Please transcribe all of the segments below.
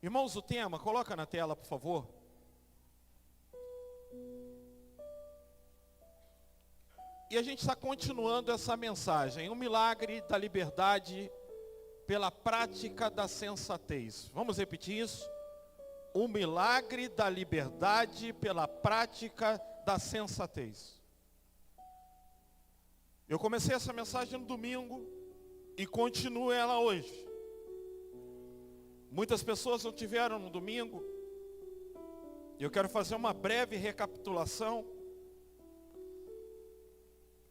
Irmãos, o tema, coloca na tela, por favor. E a gente está continuando essa mensagem, o milagre da liberdade pela prática da sensatez. Vamos repetir isso? O milagre da liberdade pela prática da sensatez. Eu comecei essa mensagem no domingo e continuo ela hoje. Muitas pessoas não tiveram no domingo. Eu quero fazer uma breve recapitulação.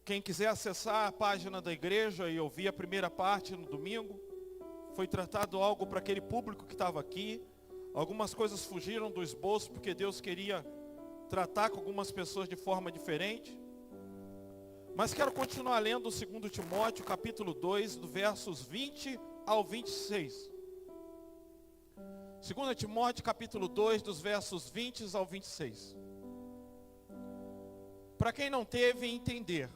Quem quiser acessar a página da igreja e ouvir a primeira parte no domingo, foi tratado algo para aquele público que estava aqui. Algumas coisas fugiram do esboço porque Deus queria tratar com algumas pessoas de forma diferente. Mas quero continuar lendo o 2 Timóteo, capítulo 2, do versos 20 ao 26. 2 Timóteo, capítulo 2, dos versos 20 ao 26. Para quem não teve, entender.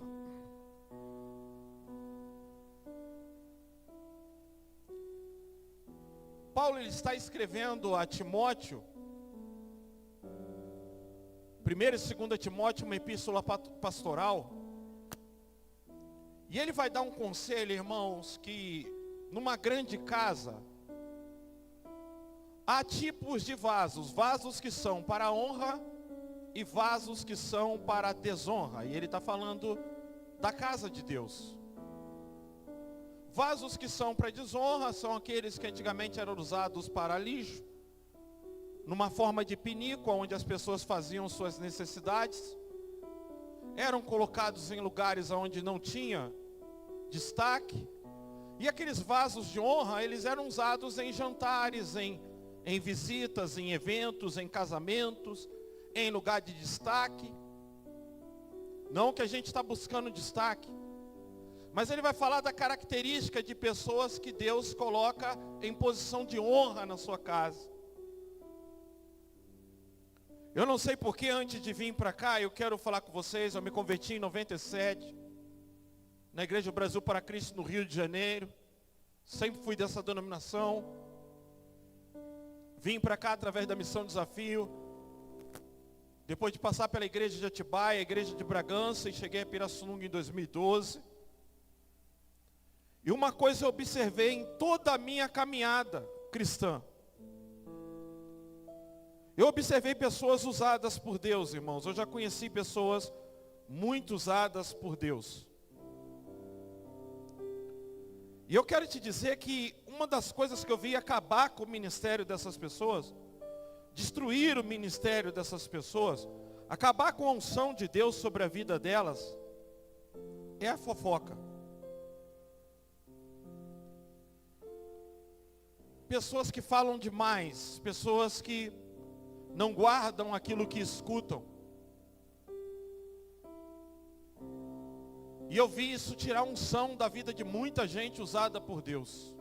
Paulo ele está escrevendo a Timóteo, 1 e 2 Timóteo, uma epístola pastoral. E ele vai dar um conselho, irmãos, que numa grande casa, há tipos de vasos. Vasos que são para a honra e vasos que são para a desonra. E ele está falando da casa de Deus. Vasos que são para desonra são aqueles que antigamente eram usados para lixo, numa forma de pinico, onde as pessoas faziam suas necessidades. Eram colocados em lugares onde não tinha destaque. E aqueles vasos de honra, eles eram usados em jantares, em visitas, em eventos, em casamentos, em lugar de destaque. Não que a gente está buscando destaque, mas ele vai falar da característica de pessoas que Deus coloca em posição de honra na sua casa. Eu não sei porque antes de vir para cá, eu quero falar com vocês, eu me converti em 97, na Igreja Brasil para Cristo, no Rio de Janeiro. Sempre fui dessa denominação. Vim para cá através da Missão Desafio. Depois de passar pela igreja de Atibaia, a igreja de Bragança, e cheguei a Pirassununga em 2012. E uma coisa eu observei em toda a minha caminhada cristã. Eu observei pessoas usadas por Deus, irmãos. Eu já conheci pessoas muito usadas por Deus. E eu quero te dizer que uma das coisas que eu vi acabar com o ministério dessas pessoas, destruir o ministério dessas pessoas, acabar com a unção de Deus sobre a vida delas, é a fofoca. Pessoas que falam demais, pessoas que não guardam aquilo que escutam. E eu vi isso tirar a unção da vida de muita gente usada por Deus.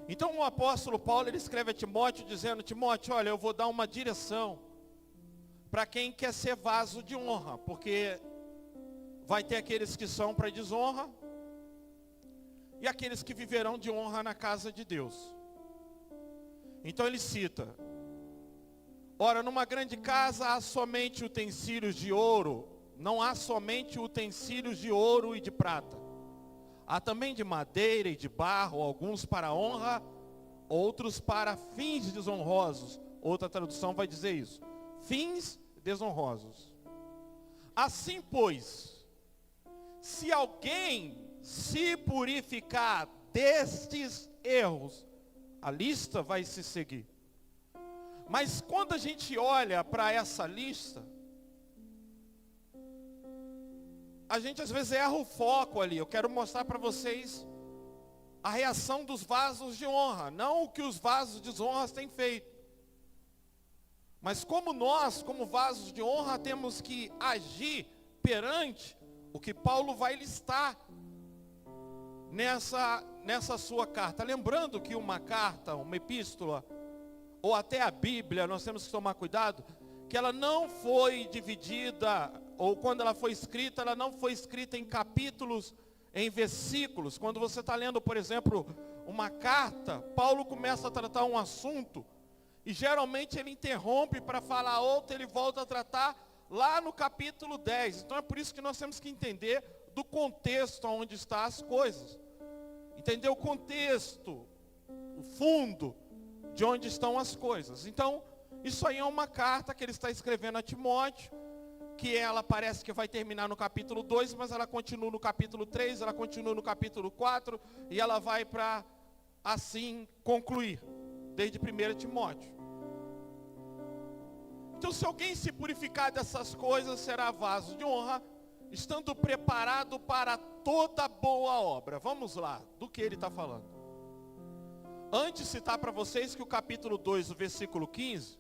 Então o apóstolo Paulo, ele escreve a Timóteo dizendo: Timóteo, olha, eu vou dar uma direção para quem quer ser vaso de honra, porque vai ter aqueles que são para desonra e aqueles que viverão de honra na casa de Deus. Então ele cita: ora, numa grande casa há somente utensílios de ouro, não há somente utensílios de ouro e de prata. Há também de madeira e de barro, alguns para honra, outros para fins desonrosos. Outra tradução vai dizer isso: fins desonrosos. Assim, pois, se alguém se purificar destes erros, a lista vai se seguir. Mas quando a gente olha para essa lista, a gente às vezes erra o foco ali. Eu quero mostrar para vocês a reação dos vasos de honra, não o que os vasos de desonra têm feito. Mas como nós, como vasos de honra, temos que agir perante o que Paulo vai listar nessa sua carta. Lembrando que uma carta, uma epístola, ou até a Bíblia, nós temos que tomar cuidado, que ela não foi dividida, ou quando ela foi escrita, ela não foi escrita em capítulos, em versículos. Quando você está lendo, por exemplo, uma carta, Paulo começa a tratar um assunto, e geralmente ele interrompe para falar outro, ele volta a tratar lá no capítulo 10. Então é por isso que nós temos que entender do contexto onde estão as coisas. Entender o contexto, o fundo de onde estão as coisas. Então, isso aí é uma carta que ele está escrevendo a Timóteo, que ela parece que vai terminar no capítulo 2, mas ela continua no capítulo 3, ela continua no capítulo 4, e ela vai para, assim, concluir, desde 1 Timóteo. Então, se alguém se purificar dessas coisas, será vaso de honra, estando preparado para toda boa obra. Vamos lá, do que ele está falando. Antes de citar para vocês que o capítulo 2, o versículo 15,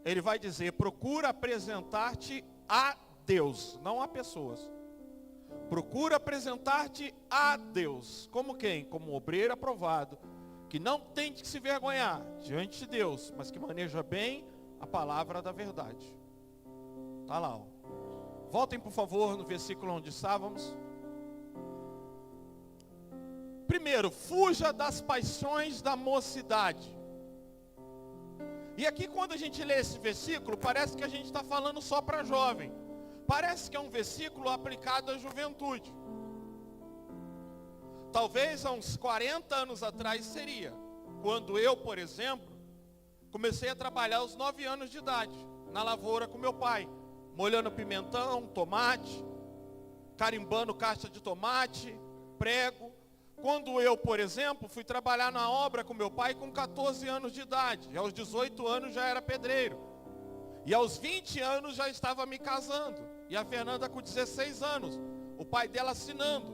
ele vai dizer, procura apresentar-te a Deus, não a pessoas. Procura apresentar-te a Deus. Como quem? Como um obreiro aprovado, que não tem que se vergonhar diante de Deus, mas que maneja bem a palavra da verdade. Está lá, ó. Voltem por favor no versículo onde estávamos. Primeiro, fuja das paixões da mocidade. E aqui quando a gente lê esse versículo, parece que a gente está falando só para jovem. Parece que é um versículo aplicado à juventude. Talvez há uns 40 anos atrás seria. Quando eu, por exemplo, comecei a trabalhar aos 9 anos de idade, na lavoura com meu pai. Molhando pimentão, tomate, carimbando caixa de tomate, prego. Quando eu, por exemplo, fui trabalhar na obra com meu pai com 14 anos de idade. E aos 18 anos já era pedreiro. E aos 20 anos já estava me casando. E a Fernanda com 16 anos. O pai dela assinando.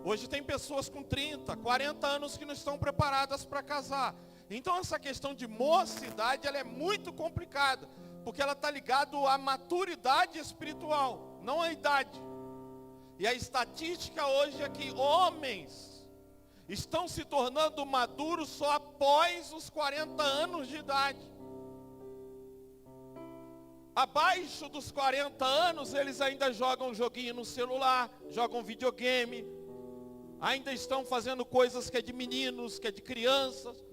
Hoje tem pessoas com 30, 40 anos que não estão preparadas para casar. Então essa questão de mocidade, ela é muito complicada. Porque ela está ligada à maturidade espiritual, não à idade. E a estatística hoje é que homens estão se tornando maduros só após os 40 anos de idade. Abaixo dos 40 anos, eles ainda jogam joguinho no celular, jogam videogame, ainda estão fazendo coisas que é de meninos, que é de crianças.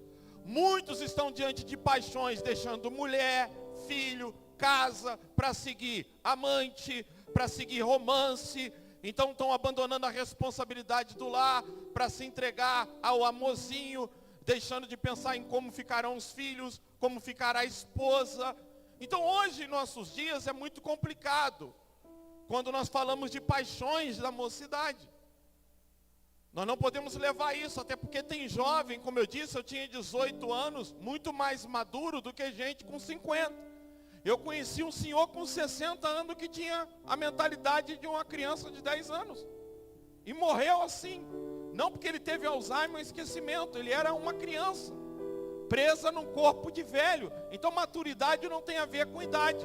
Muitos estão diante de paixões, deixando mulher, filho, casa, para seguir amante, para seguir romance. Então estão abandonando a responsabilidade do lar para se entregar ao amorzinho, deixando de pensar em como ficarão os filhos, como ficará a esposa. Então hoje, em nossos dias, é muito complicado quando nós falamos de paixões da mocidade. Nós não podemos levar isso, até porque tem jovem, como eu disse, eu tinha 18 anos, muito mais maduro do que gente com 50. Eu conheci um senhor com 60 anos que tinha a mentalidade de uma criança de 10 anos. E morreu assim. Não porque ele teve Alzheimer ou esquecimento, ele era uma criança, presa num corpo de velho. Então maturidade não tem a ver com idade.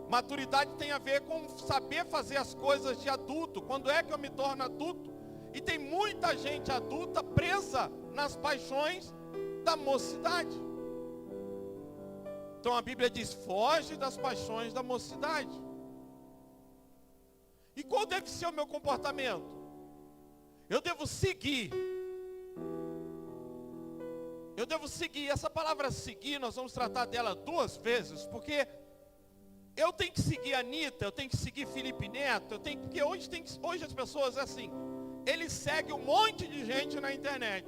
Maturidade tem a ver com saber fazer as coisas de adulto. Quando é que eu me torno adulto? E tem muita gente adulta presa nas paixões da mocidade. Então a Bíblia diz, foge das paixões da mocidade. E qual deve ser o meu comportamento? Eu devo seguir. Eu devo seguir. Essa palavra seguir, nós vamos tratar dela 2 vezes, porque eu tenho que seguir a Anitta, eu tenho que seguir Felipe Neto, porque hoje as pessoas é assim, eles seguem um monte de gente na internet.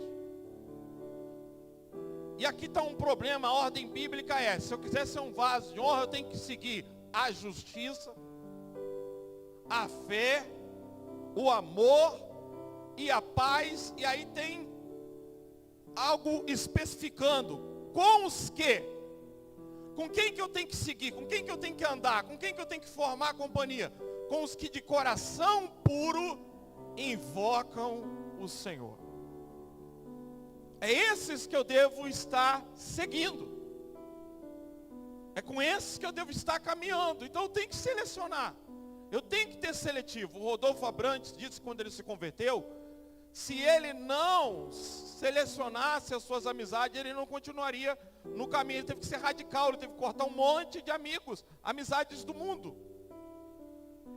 E aqui está um problema, a ordem bíblica é, se eu quiser ser um vaso de honra, eu tenho que seguir a justiça, a fé, o amor e a paz. E aí tem algo especificando com os que, com quem que eu tenho que seguir, com quem que eu tenho que andar, com quem que eu tenho que formar companhia, com os que de coração puro invocam o Senhor. É esses que eu devo estar seguindo. É com esses que eu devo estar caminhando. Então eu tenho que selecionar. Eu tenho que ter seletivo. O Rodolfo Abrantes disse quando ele se converteu, se ele não selecionasse as suas amizades, ele não continuaria no caminho. Ele teve que ser radical, ele teve que cortar um monte de amigos, amizades do mundo.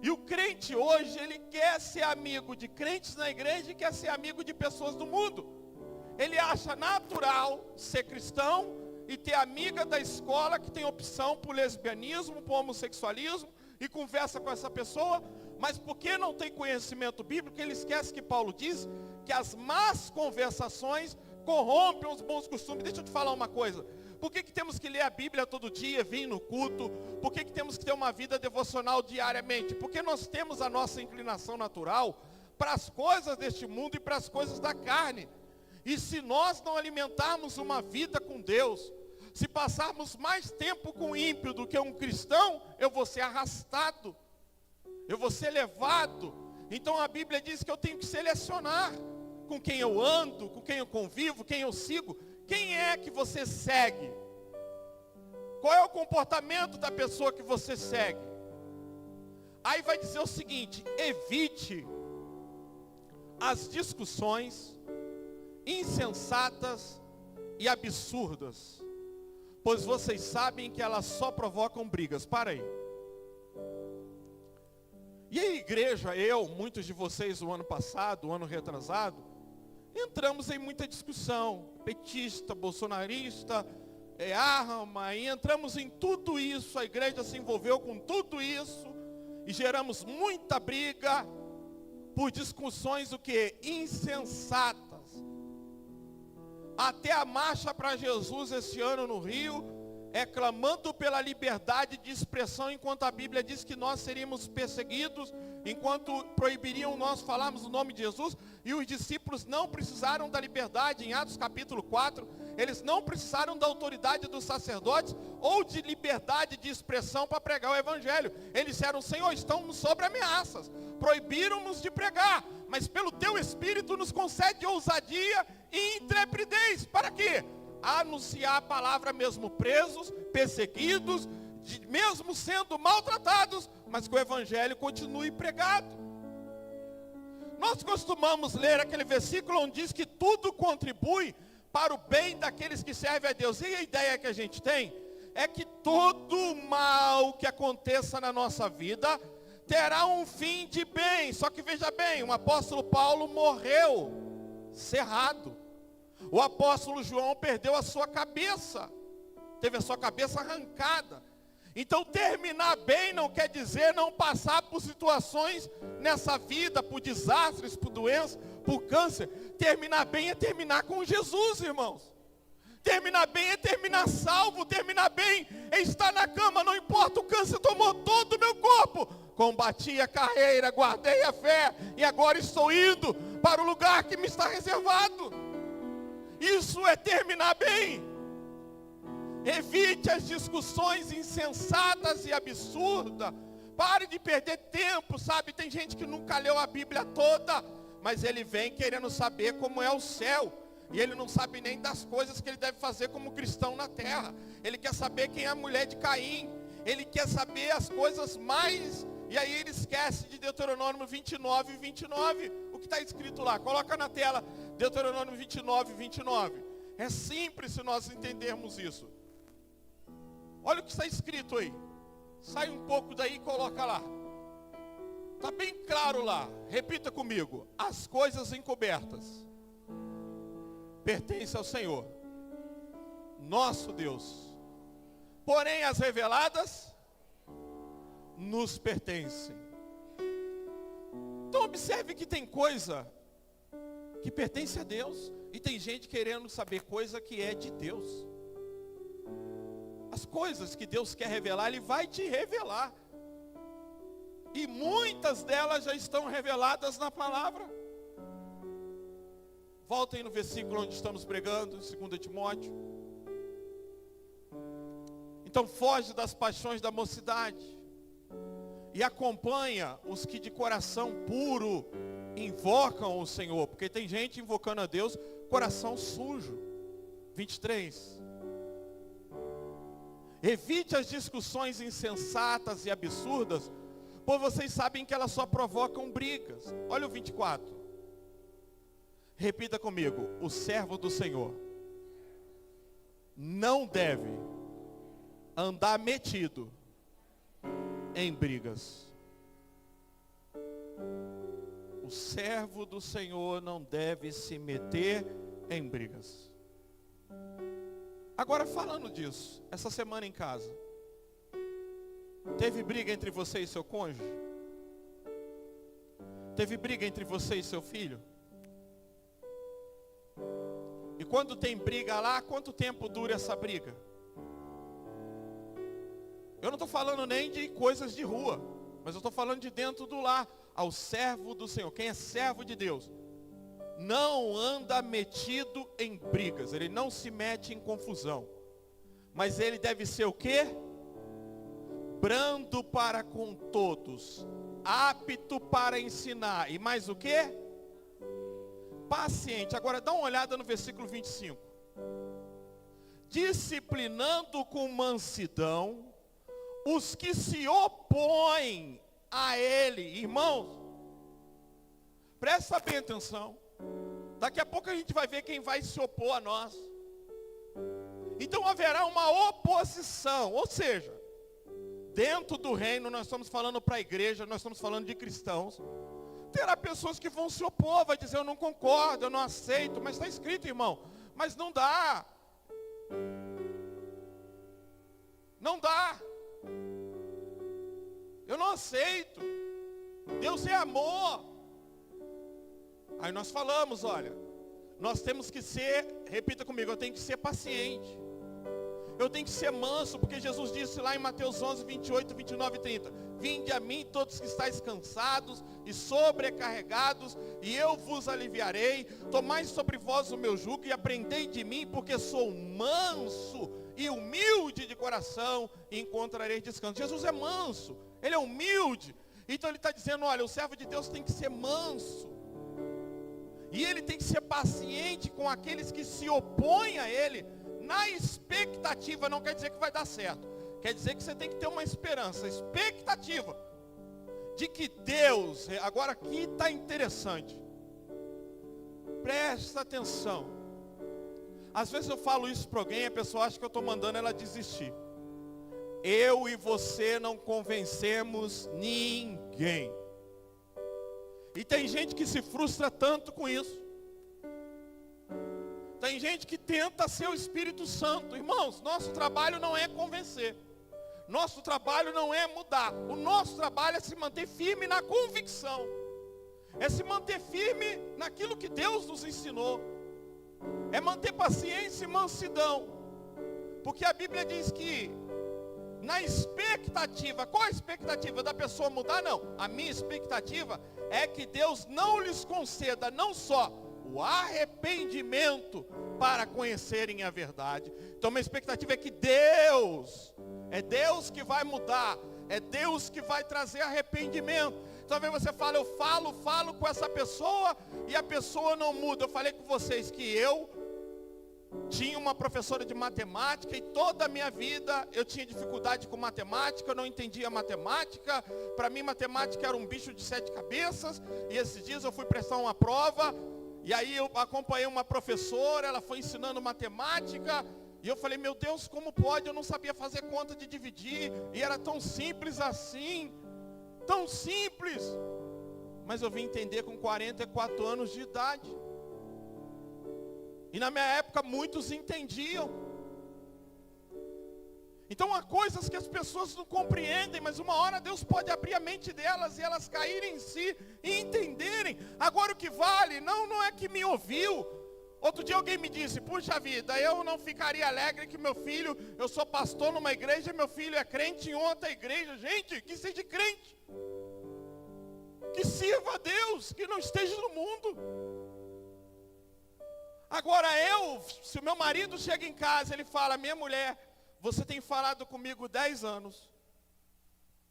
E o crente hoje, ele quer ser amigo de crentes na igreja e quer ser amigo de pessoas do mundo. Ele acha natural ser cristão e ter amiga da escola que tem opção por lesbianismo, por homossexualismo, e conversa com essa pessoa, mas porque não tem conhecimento bíblico, ele esquece que Paulo diz que as más conversações corrompem os bons costumes. Deixa eu te falar uma coisa. Por que temos que ler a Bíblia todo dia, vir no culto? Por que temos que ter uma vida devocional diariamente? Porque nós temos a nossa inclinação natural para as coisas deste mundo e para as coisas da carne. E se nós não alimentarmos uma vida com Deus, se passarmos mais tempo com o ímpio do que um cristão, eu vou ser arrastado, eu vou ser levado. Então a Bíblia diz que eu tenho que selecionar com quem eu ando, com quem eu convivo, quem eu sigo. Quem é que você segue? Qual é o comportamento da pessoa que você segue? Aí vai dizer o seguinte: evite as discussões insensatas e absurdas, pois vocês sabem que elas só provocam brigas. Para aí. E a igreja, muitos de vocês o ano passado, o ano retrasado, entramos em muita discussão, petista, bolsonarista, arma, e entramos em tudo isso, a igreja se envolveu com tudo isso, e geramos muita briga, por discussões o que? Insensatas. Até a marcha para Jesus esse ano no Rio, clamando pela liberdade de expressão, enquanto a Bíblia diz que nós seríamos perseguidos, enquanto proibiriam nós falarmos o nome de Jesus, e os discípulos não precisaram da liberdade, em Atos capítulo 4, eles não precisaram da autoridade dos sacerdotes, ou de liberdade de expressão para pregar o Evangelho. Eles disseram: Senhor, estamos sob ameaças, proibiram-nos de pregar, mas pelo Teu Espírito nos concede ousadia e intrepidez. Para quê? Anunciar a palavra mesmo presos, perseguidos, mesmo sendo maltratados, mas que o Evangelho continue pregado. Nós costumamos ler aquele versículo onde diz que tudo contribui para o bem daqueles que servem a Deus. E a ideia que a gente tem é que todo mal que aconteça na nossa vida terá um fim de bem. Só que veja bem, o apóstolo Paulo morreu cerrado. O apóstolo João perdeu a sua cabeça, teve a sua cabeça arrancada. Então terminar bem não quer dizer não passar por situações nessa vida, por desastres, por doenças, por câncer. Terminar bem é terminar com Jesus, irmãos. Terminar bem é terminar salvo. Terminar bem é estar na cama, não importa, o câncer tomou todo o meu corpo. Combati a carreira, guardei a fé, e agora estou indo para o lugar que me está reservado. Isso é terminar bem. Evite as discussões insensatas e absurdas. Pare de perder tempo, sabe? Tem gente que nunca leu a Bíblia toda, mas ele vem querendo saber como é o céu. E ele não sabe nem das coisas que ele deve fazer como cristão na terra. Ele quer saber quem é a mulher de Caim. Ele quer saber as coisas mais... E aí ele esquece de Deuteronômio 29 e 29. O que está escrito lá? Coloca na tela, Deuteronômio 29 e 29. É simples se nós entendermos isso. Olha o que está escrito aí. Sai um pouco daí e coloca lá. Está bem claro lá. Repita comigo. As coisas encobertas pertencem ao Senhor, nosso Deus. Porém as reveladas nos pertencem. Então observe que tem coisa que pertence a Deus, e tem gente querendo saber coisa que é de Deus. As coisas que Deus quer revelar, Ele vai te revelar. E muitas delas já estão reveladas na palavra. Voltem no versículo onde estamos pregando, 2 Timóteo. Então foge das paixões da mocidade e acompanha os que de coração puro invocam o Senhor. Porque tem gente invocando a Deus, coração sujo. 23. Evite as discussões insensatas e absurdas, pois vocês sabem que elas só provocam brigas. Olha o 24. Repita comigo. O servo do Senhor não deve andar metido em brigas. o servo do Senhor não deve se meter em brigas. Agora, falando disso, essa semana em casa, teve briga entre você e seu cônjuge? Teve briga entre você e seu filho? E quando tem briga lá, quanto tempo dura essa briga? Eu não estou falando nem de coisas de rua, mas eu estou falando de dentro do lar. Ao servo do Senhor, quem é servo de Deus, não anda metido em brigas, ele não se mete em confusão. Mas ele deve ser o quê? Brando para com todos, apto para ensinar, e mais o quê? Paciente. Agora dá uma olhada no versículo 25. Disciplinando com mansidão os que se opõem a ele. Irmãos, presta bem atenção. Daqui a pouco a gente vai ver quem vai se opor a nós. Então haverá uma oposição, ou seja, dentro do reino, nós estamos falando para a igreja, nós estamos falando de cristãos. Terá pessoas que vão se opor, vai dizer, eu não concordo, eu não aceito, mas está escrito, irmão, mas não dá. Não dá. Eu não aceito. Deus é amor. Aí nós falamos, olha, nós temos que ser, repita comigo, eu tenho que ser paciente. Eu tenho que ser manso, porque Jesus disse lá em Mateus 11, 28, 29 e 30. Vinde a mim todos que estáis cansados e sobrecarregados, e eu vos aliviarei. Tomai sobre vós o meu jugo e aprendei de mim, porque sou manso e humilde de coração, e encontrareis descanso. Jesus é manso, ele é humilde. Então ele está dizendo, olha, o servo de Deus tem que ser manso. E ele tem que ser paciente com aqueles que se opõem a ele, na expectativa. Não quer dizer que vai dar certo, quer dizer que você tem que ter uma esperança, expectativa, de que Deus, agora aqui está interessante, presta atenção. Às vezes eu falo isso para alguém, a pessoa acha que eu estou mandando ela desistir. Eu e você não convencemos ninguém. E tem gente que se frustra tanto com isso. Tem gente que tenta ser o Espírito Santo. Irmãos, nosso trabalho não é convencer. Nosso trabalho não é mudar. O nosso trabalho é se manter firme na convicção. É se manter firme naquilo que Deus nos ensinou. É manter paciência e mansidão. Porque a Bíblia diz que na expectativa, qual a expectativa da pessoa mudar? Não, a minha expectativa é que Deus não lhes conceda não só o arrependimento para conhecerem a verdade. Então minha expectativa é que é Deus que vai mudar, é Deus que vai trazer arrependimento. Talvez você fale, eu falo com essa pessoa e a pessoa não muda. Eu falei com vocês que eu tinha uma professora de matemática e toda a minha vida eu tinha dificuldade com matemática, eu não entendia matemática. Para mim matemática era um bicho de 7 cabeças. E esses dias eu fui prestar uma prova, e aí eu acompanhei uma professora, ela foi ensinando matemática, e eu falei, meu Deus, como pode? Eu não sabia fazer conta de dividir, e era tão simples assim, tão simples. Mas eu vim entender com 44 anos de idade. E na minha época muitos entendiam. Então há coisas que as pessoas não compreendem, mas uma hora Deus pode abrir a mente delas e elas caírem em si e entenderem. Agora o que vale, não é que me ouviu. Outro dia alguém me disse, puxa vida, eu não ficaria alegre que meu filho, eu sou pastor numa igreja, meu filho é crente em outra igreja. Gente, que seja crente, que sirva a Deus, que não esteja no mundo. Agora se o meu marido chega em casa, ele fala, minha mulher, você tem falado comigo 10 anos.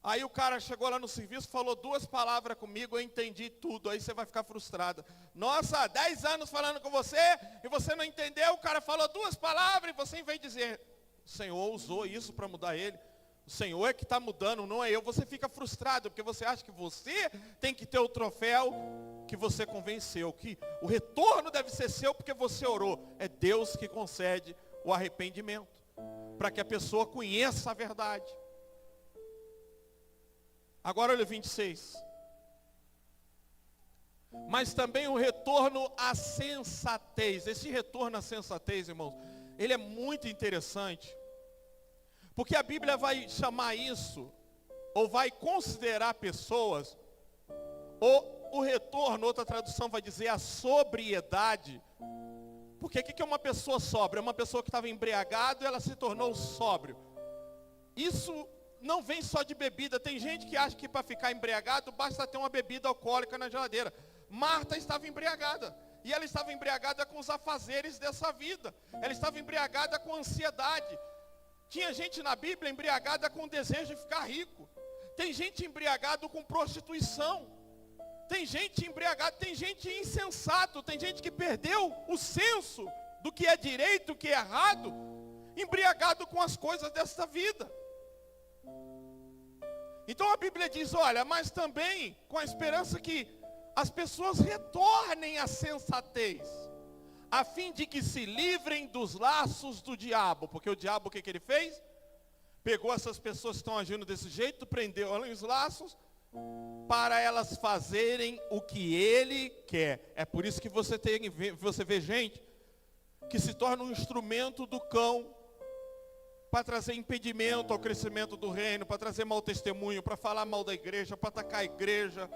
Aí o cara chegou lá no serviço, falou 2 palavras comigo, eu entendi tudo. Aí você vai ficar frustrada. Nossa, 10 anos falando com você, e você não entendeu, o cara falou 2 palavras, e você em vez de dizer, o Senhor usou isso para mudar ele. O Senhor é que está mudando, não é eu. Você fica frustrado, porque você acha que você tem que ter o troféu que você convenceu, que o retorno deve ser seu porque você orou. É Deus que concede o arrependimento, para que a pessoa conheça a verdade. Agora olha o 26. mas também o retorno à sensatez. Esse retorno à sensatez, irmãos, ele é muito interessante, porque a Bíblia vai chamar isso, ou vai considerar pessoas, ou o retorno, outra tradução vai dizer a sobriedade. Porque o que é uma pessoa sóbria? É uma pessoa que estava embriagada e ela se tornou sóbrio. Isso não vem só de bebida. Tem gente que acha que para ficar embriagado basta ter uma bebida alcoólica na geladeira. Marta estava embriagada. E ela estava embriagada com os afazeres dessa vida. Ela estava embriagada com ansiedade. Tinha gente na Bíblia embriagada com o desejo de ficar rico. Tem gente embriagada com prostituição. Tem gente embriagada, tem gente insensato. Tem gente que perdeu o senso do que é direito, o que é errado. Embriagado com as coisas desta vida. Então a Bíblia diz, olha, mas também com a esperança que as pessoas retornem à sensatez, a fim de que se livrem dos laços do diabo. Porque o diabo, o que ele fez? Pegou essas pessoas que estão agindo desse jeito, prendeu elas nos laços, para elas fazerem o que ele quer. É por isso que você vê gente que se torna um instrumento do cão, para trazer impedimento ao crescimento do reino, para trazer mau testemunho, para falar mal da igreja, para atacar a igreja.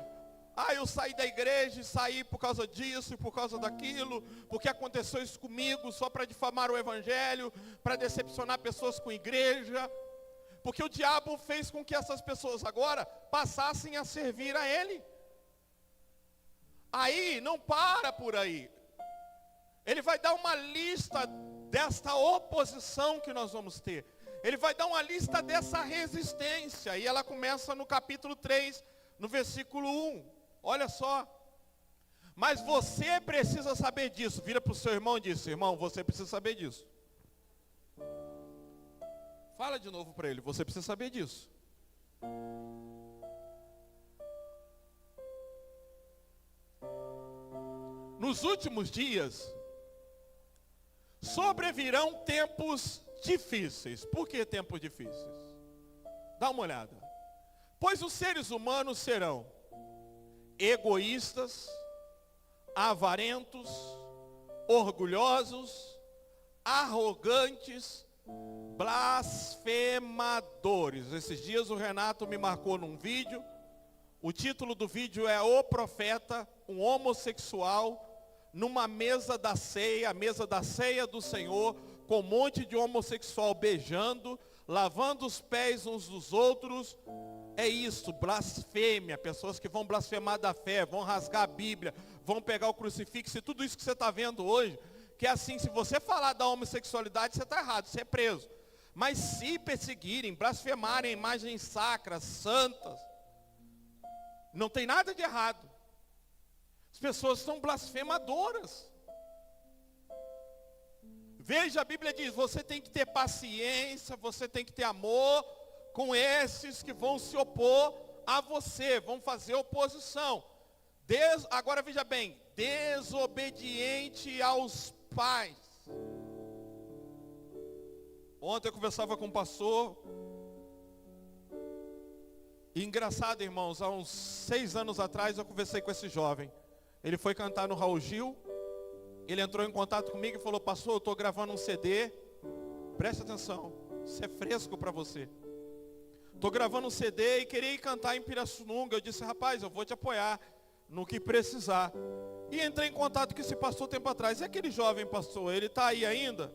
Eu saí da igreja e saí por causa disso e por causa daquilo, porque aconteceu isso comigo, só para difamar o evangelho, para decepcionar pessoas com a igreja. Porque o diabo fez com que essas pessoas agora passassem a servir a ele. Aí, não para por aí. Ele vai dar uma lista desta oposição que nós vamos ter. Ele vai dar uma lista dessa resistência. E ela começa no capítulo 3, no versículo 1. Olha só. Mas você precisa saber disso. Vira para o seu irmão e diz, irmão, você precisa saber disso. Fala de novo para ele, você precisa saber disso. Nos últimos dias, sobrevirão tempos difíceis. Por que tempos difíceis? Dá uma olhada. Pois os seres humanos serão egoístas, avarentos, orgulhosos, arrogantes, blasfemadores. Esses dias o Renato me marcou num vídeo. O título do vídeo é O Profeta, um homossexual, numa mesa da ceia, a mesa da ceia do Senhor, com um monte de homossexual beijando, lavando os pés uns dos outros. É isso, blasfêmia, pessoas que vão blasfemar da fé, vão rasgar a Bíblia, vão pegar o crucifixo, e tudo isso que você está vendo hoje, que é assim, se você falar da homossexualidade, você está errado, você é preso. Mas se perseguirem, blasfemarem imagens sacras, santas, não tem nada de errado. As pessoas são blasfemadoras. Veja, a Bíblia diz, você tem que ter paciência, você tem que ter amor com esses que vão se opor a você, vão fazer oposição. Agora veja bem, desobediente aos pais. Ontem eu conversava com um pastor, e engraçado, irmãos, há uns 6 anos atrás eu conversei com esse jovem. Ele foi cantar no Raul Gil, ele entrou em contato comigo e falou, pastor, eu estou gravando um CD, presta atenção, isso é fresco para você. Estou gravando um CD e queria ir cantar em Pirassununga. Eu disse, rapaz, eu vou te apoiar no que precisar. E entrei em contato com esse pastor tempo atrás. E aquele jovem pastor, ele está aí ainda?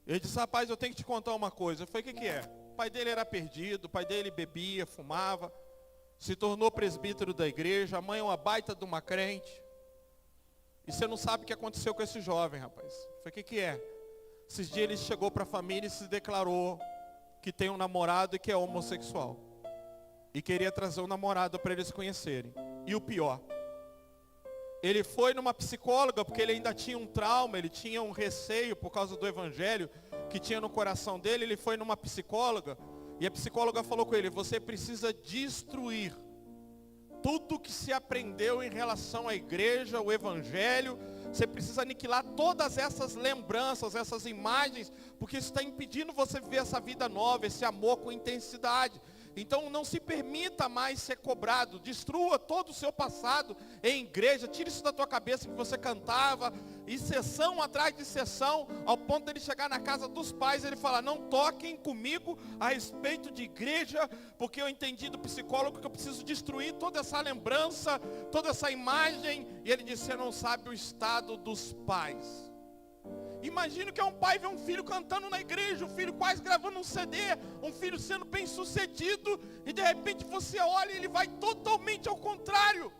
Ele disse, rapaz, eu tenho que te contar uma coisa. Eu falei, o que é? O pai dele era perdido, o pai dele bebia, fumava, se tornou presbítero da igreja, a mãe é uma baita de uma crente. E você não sabe o que aconteceu com esse jovem, rapaz. Eu falei, o que é? Esses dias ele chegou para a família e se declarou que tem um namorado e que é homossexual. E queria trazer um namorado para eles se conhecerem. E o pior, ele foi numa psicóloga porque ele ainda tinha um trauma, ele tinha um receio por causa do evangelho que tinha no coração dele. Ele foi numa psicóloga e a psicóloga falou com ele, você precisa destruir tudo que se aprendeu em relação à igreja, o evangelho. Você precisa aniquilar todas essas lembranças, essas imagens, porque isso está impedindo você viver essa vida nova, esse amor com intensidade. Então não se permita mais ser cobrado. Destrua todo o seu passado em igreja. Tire isso da tua cabeça que você cantava. E sessão atrás de sessão. Ao ponto dele chegar na casa dos pais. Ele fala, não toquem comigo a respeito de igreja. Porque eu entendi do psicólogo que eu preciso destruir toda essa lembrança. Toda essa imagem. E ele disse, você não sabe o estado dos pais. Imagina que é um pai ver um filho cantando na igreja, um filho quase gravando um CD, um filho sendo bem sucedido, e de repente você olha e ele vai totalmente ao contrário.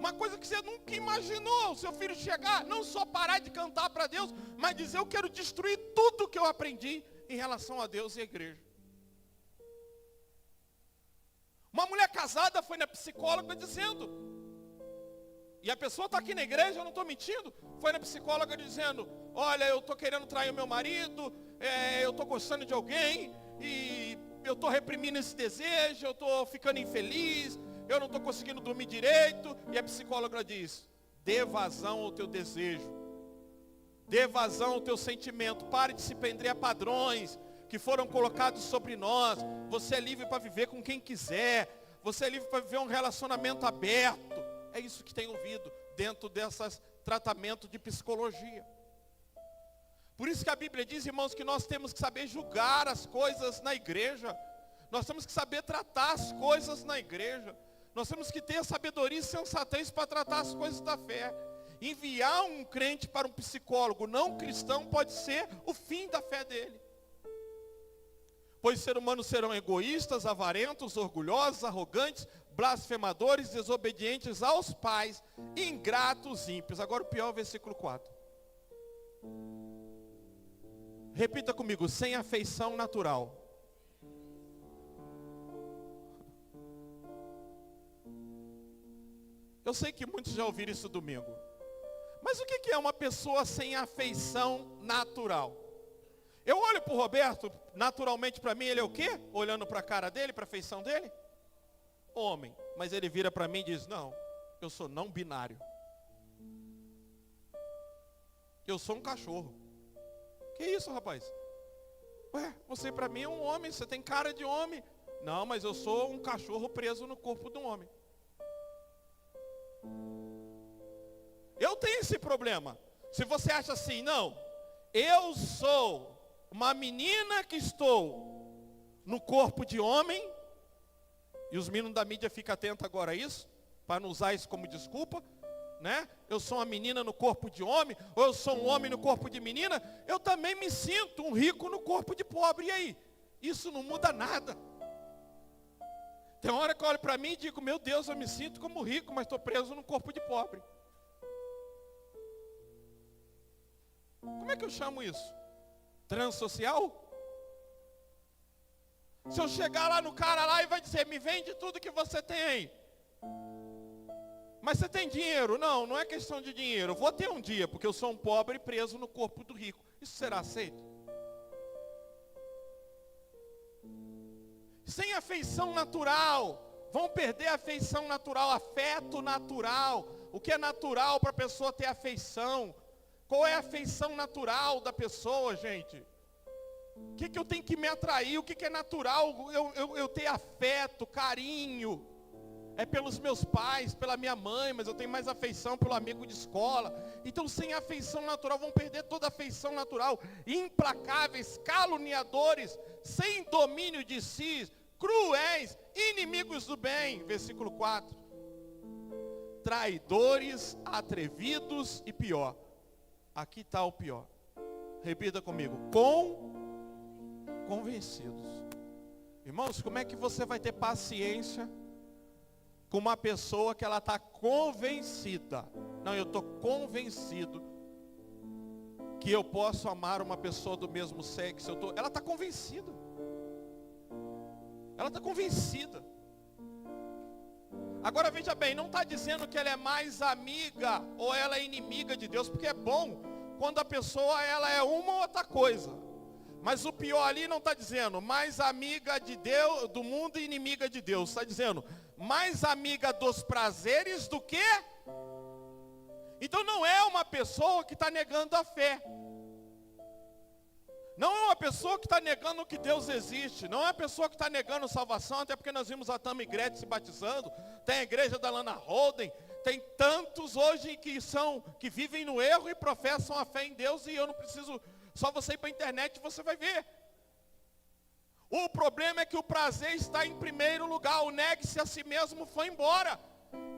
Uma coisa que você nunca imaginou, o seu filho chegar, não só parar de cantar para Deus, mas dizer, eu quero destruir tudo que eu aprendi em relação a Deus e a igreja. Uma mulher casada foi na psicóloga dizendo, e a pessoa está aqui na igreja, eu não estou mentindo, foi na psicóloga dizendo, olha, eu estou querendo trair o meu marido, eu estou gostando de alguém, e eu estou reprimindo esse desejo, eu estou ficando infeliz, eu não estou conseguindo dormir direito, e a psicóloga diz, dê vazão ao teu desejo, dê vazão ao teu sentimento, pare de se prender a padrões que foram colocados sobre nós, você é livre para viver com quem quiser, você é livre para viver um relacionamento aberto. É isso que tem ouvido dentro desses tratamentos de psicologia. Por isso que a Bíblia diz, irmãos, que nós temos que saber julgar as coisas na igreja. Nós temos que saber tratar as coisas na igreja. Nós temos que ter sabedoria e sensatez para tratar as coisas da fé. Enviar um crente para um psicólogo não cristão pode ser o fim da fé dele. Pois os seres humanos serão egoístas, avarentos, orgulhosos, arrogantes, blasfemadores, desobedientes aos pais, ingratos, ímpios. Agora o pior é o versículo 4. Repita comigo, sem afeição natural. Eu sei que muitos já ouviram isso domingo. Mas o que é uma pessoa sem afeição natural? Eu olho para o Roberto, naturalmente para mim ele é o quê? Olhando para a cara dele, para a feição dele? Homem. Mas ele vira para mim e diz, não, eu sou não binário. Eu sou um cachorro. Que isso, rapaz? Ué, você para mim é um homem, você tem cara de homem. Não, mas eu sou um cachorro preso no corpo de um homem. Eu tenho esse problema. Se você acha assim, não, eu sou uma menina que estou no corpo de homem, e os meninos da mídia ficam atentos agora a isso, para não usar isso como desculpa, né? Eu sou uma menina no corpo de homem, ou eu sou um homem no corpo de menina, eu também me sinto um rico no corpo de pobre. E aí? Isso não muda nada. Tem uma hora que eu olho para mim e digo, meu Deus, eu me sinto como rico, mas estou preso no corpo de pobre. Como é que eu chamo isso? Transsocial? Se eu chegar lá no cara lá e vai dizer, me vende tudo que você tem aí. Mas você tem dinheiro? Não, não é questão de dinheiro. Eu vou ter um dia, porque eu sou um pobre preso no corpo do rico. Isso será aceito? Sem afeição natural. Vão perder a afeição natural, afeto natural. O que é natural para a pessoa ter afeição? Qual é a afeição natural da pessoa, gente? O que eu tenho que me atrair? O que é natural eu ter afeto, carinho? É pelos meus pais, pela minha mãe, mas eu tenho mais afeição pelo amigo de escola. Então, sem afeição natural, vão perder toda a afeição natural. Implacáveis, caluniadores, sem domínio de si, cruéis, inimigos do bem. Versículo 4. Traidores, atrevidos e pior. Aqui está o pior. Repita comigo. Convencidos. Irmãos, como é que você vai ter paciência com uma pessoa que ela está convencida? Não, eu estou convencido que eu posso amar uma pessoa do mesmo sexo. Ela está convencida. Ela está convencida. Agora veja bem, não está dizendo que ela é mais amiga ou ela é inimiga de Deus, porque é bom quando a pessoa ela é uma ou outra coisa. Mas o pior ali não está dizendo mais amiga de Deus, do mundo e inimiga de Deus. Está dizendo mais amiga dos prazeres do que? Então não é uma pessoa que está negando a fé. Não é uma pessoa que está negando que Deus existe. Não é uma pessoa que está negando salvação, até porque nós vimos a Tami Gretchen se batizando. Tem a igreja da Lana Holden. Tem tantos hoje que vivem no erro e professam a fé em Deus. E eu não preciso, só você ir para a internet e você vai ver. O problema é que o prazer está em primeiro lugar. O negue-se a si mesmo foi embora.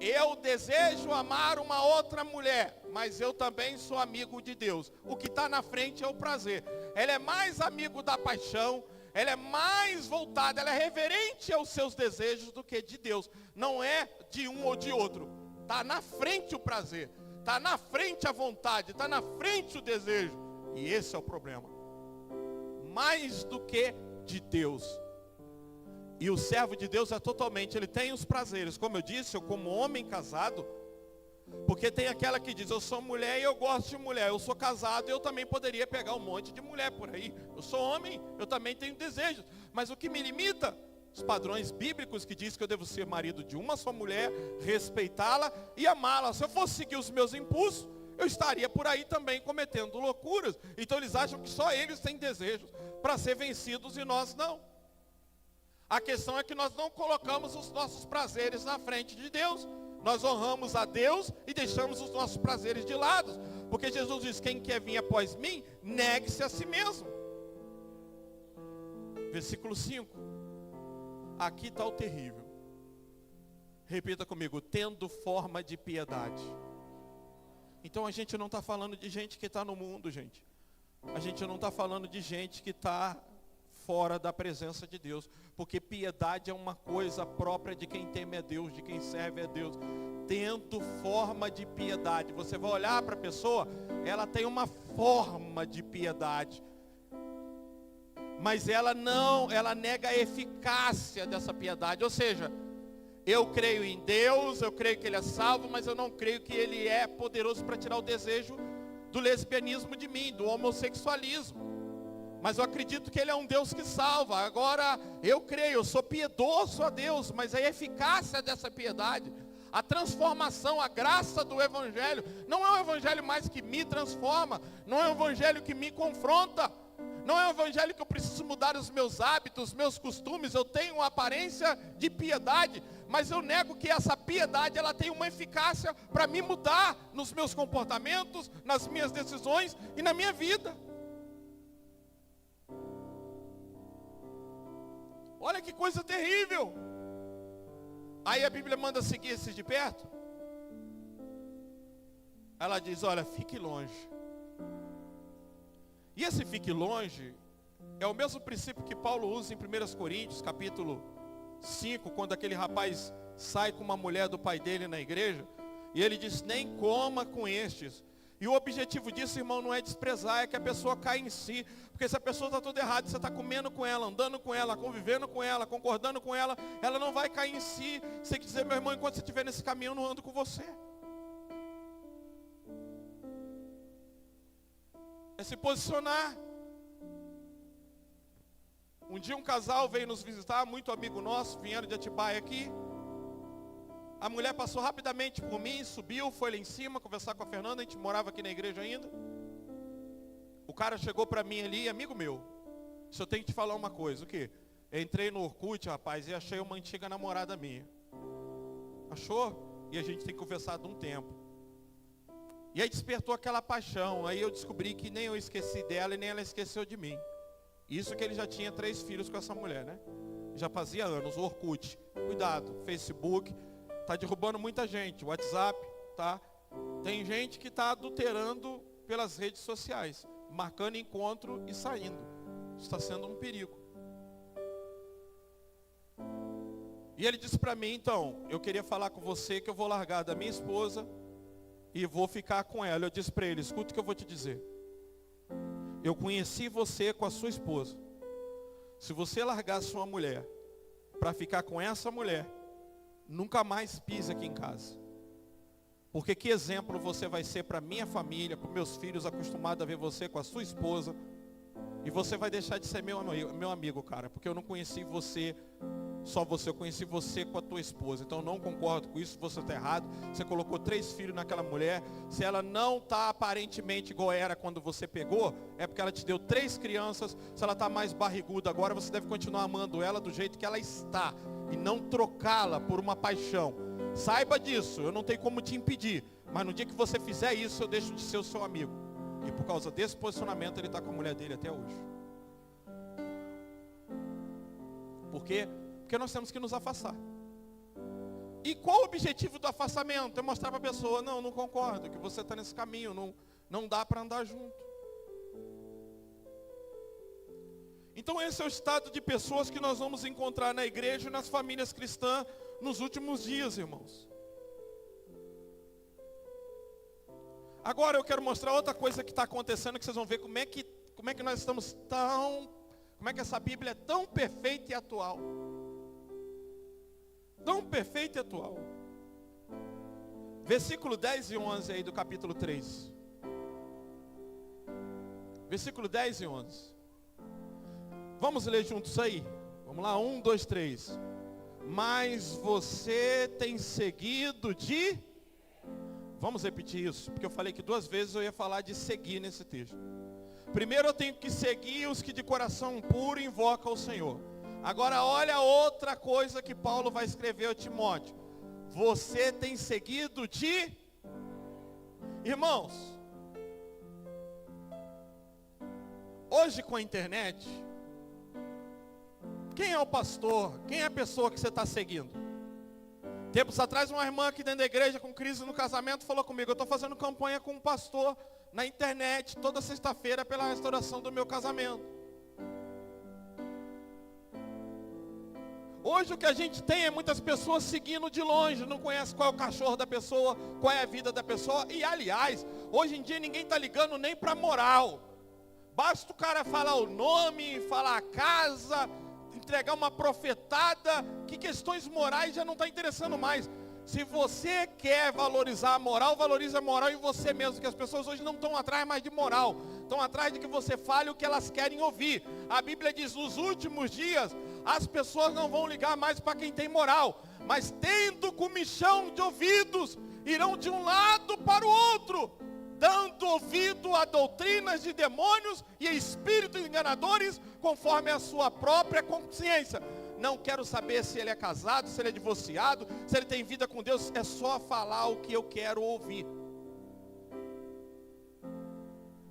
Eu desejo amar uma outra mulher, mas eu também sou amigo de Deus. O que está na frente é o prazer. Ela é mais amigo da paixão, ela é mais voltada, ela é reverente aos seus desejos do que de Deus. Não é de um ou de outro. Está na frente o prazer, está na frente a vontade, está na frente o desejo. E esse é o problema. Mais do que de Deus. E o servo de Deus é totalmente, ele tem os prazeres. Como eu disse, eu como homem casado, porque tem aquela que diz, eu sou mulher e eu gosto de mulher. Eu sou casado e eu também poderia pegar um monte de mulher por aí. Eu sou homem, eu também tenho desejos. Mas o que me limita? Os padrões bíblicos que diz que eu devo ser marido de uma só mulher, respeitá-la e amá-la. Se eu fosse seguir os meus impulsos, eu estaria por aí também cometendo loucuras. Então eles acham que só eles têm desejos para ser vencidos e nós não. A questão é que nós não colocamos os nossos prazeres na frente de Deus. Nós honramos a Deus e deixamos os nossos prazeres de lado. Porque Jesus diz, quem quer vir após mim, negue-se a si mesmo. Versículo 5. Aqui está o terrível. Repita comigo, tendo forma de piedade. Então a gente não está falando de gente que está no mundo, gente. A gente não está falando de gente que está fora da presença de Deus, porque piedade é uma coisa própria de quem teme a Deus, de quem serve a Deus. Tendo forma de piedade, você vai olhar para a pessoa, ela tem uma forma de piedade, mas ela nega a eficácia dessa piedade. Ou seja, eu creio em Deus, eu creio que Ele é salvo, mas eu não creio que Ele é poderoso para tirar o desejo do lesbianismo de mim, do homossexualismo. Mas eu acredito que Ele é um Deus que salva. Agora, eu creio, eu sou piedoso a Deus, mas a eficácia dessa piedade, a transformação, a graça do Evangelho, não é um Evangelho mais que me transforma, não é um Evangelho que me confronta, não é um Evangelho que eu preciso mudar os meus hábitos, os meus costumes. Eu tenho uma aparência de piedade, mas eu nego que essa piedade, ela tem uma eficácia para me mudar nos meus comportamentos, nas minhas decisões e na minha vida. Olha que coisa terrível. Aí a Bíblia manda seguir esses de perto. Ela diz, olha, fique longe. E esse fique longe é o mesmo princípio que Paulo usa em 1 Coríntios, capítulo 5, quando aquele rapaz sai com uma mulher do pai dele na igreja. E ele diz, nem coma com estes. E o objetivo disso, irmão, não é desprezar, é que a pessoa caia em si. Porque se a pessoa está tudo errado, você está comendo com ela, andando com ela, convivendo com ela, concordando com ela, ela não vai cair em si. Você tem que dizer, meu irmão, enquanto você estiver nesse caminho, eu não ando com você. É se posicionar. Um dia um casal veio nos visitar, muito amigo nosso, vieram de Atibaia aqui. A mulher passou rapidamente por mim, subiu, foi lá em cima conversar com a Fernanda, a gente morava aqui na igreja ainda. O cara chegou para mim ali, amigo meu, se eu tenho que te falar uma coisa, o quê? Eu entrei no Orkut, rapaz, e achei uma antiga namorada minha. Achou? E a gente tem conversado um tempo. E aí despertou aquela paixão, aí eu descobri que nem eu esqueci dela e nem ela esqueceu de mim. Isso que ele já tinha 3 filhos com essa mulher, né? Já fazia anos, o Orkut. Cuidado, Facebook, tá derrubando muita gente, WhatsApp, tá? Tem gente que está adulterando pelas redes sociais, marcando encontro e saindo. Isso está sendo um perigo. E ele disse para mim, então, eu queria falar com você que eu vou largar da minha esposa e vou ficar com ela. Eu disse para ele, escuta o que eu vou te dizer. Eu conheci você com a sua esposa. Se você largar a sua mulher para ficar com essa mulher, nunca mais pise aqui em casa. Porque que exemplo você vai ser para minha família, para meus filhos acostumados a ver você com a sua esposa. E você vai deixar de ser meu amigo, cara. Porque eu não conheci você Só você, eu conheci você com a tua esposa. Então eu não concordo com isso, você está errado. Você colocou 3 filhos naquela mulher. Se ela não está aparentemente igual era quando você pegou, é porque ela te deu 3 crianças. Se ela está mais barriguda agora, você deve continuar amando ela do jeito que ela está. E não trocá-la por uma paixão. Saiba disso, eu não tenho como te impedir. Mas no dia que você fizer isso, eu deixo de ser o seu amigo. E por causa desse posicionamento, ele está com a mulher dele até hoje. Por quê? Porque nós temos que nos afastar. E qual o objetivo do afastamento? É mostrar para a pessoa, não concordo, que você está nesse caminho, não dá para andar junto. Então esse é o estado de pessoas que nós vamos encontrar na igreja e nas famílias cristãs nos últimos dias, irmãos. Agora eu quero mostrar outra coisa que está acontecendo, que vocês vão ver como é que nós estamos como é que essa Bíblia é tão perfeita e atual. Tão perfeito e atual. Versículo 10 e 11 aí do capítulo 3. Versículo 10 e 11. Vamos ler juntos aí? Vamos lá, 1, 2, 3. Mas você tem seguido de... Vamos repetir isso, porque eu falei que 2 vezes eu ia falar de seguir nesse texto. Primeiro eu tenho que seguir os que de coração puro invocam o Senhor. Agora olha outra coisa que Paulo vai escrever a Timóteo. Você tem seguido de... Irmãos, hoje com a internet, quem é o pastor? Quem é a pessoa que você está seguindo? Tempos atrás uma irmã aqui dentro da igreja com crise no casamento falou comigo, eu estou fazendo campanha com um pastor na internet toda sexta-feira pela restauração do meu casamento. Hoje o que a gente tem é muitas pessoas seguindo de longe, não conhece qual é o cachorro da pessoa, qual é a vida da pessoa. E aliás, hoje em dia ninguém está ligando nem para moral. Basta o cara falar o nome, falar a casa, entregar uma profetada, que questões morais já não está interessando mais. Se você quer valorizar a moral, valorize a moral em você mesmo, que as pessoas hoje não estão atrás mais de moral, estão atrás de que você fale o que elas querem ouvir. A Bíblia diz, nos últimos dias, as pessoas não vão ligar mais para quem tem moral, mas tendo comichão de ouvidos, irão de um lado para o outro, dando ouvido a doutrinas de demônios e espíritos enganadores, conforme a sua própria consciência. Não quero saber se ele é casado, se ele é divorciado, se ele tem vida com Deus, é só falar o que eu quero ouvir.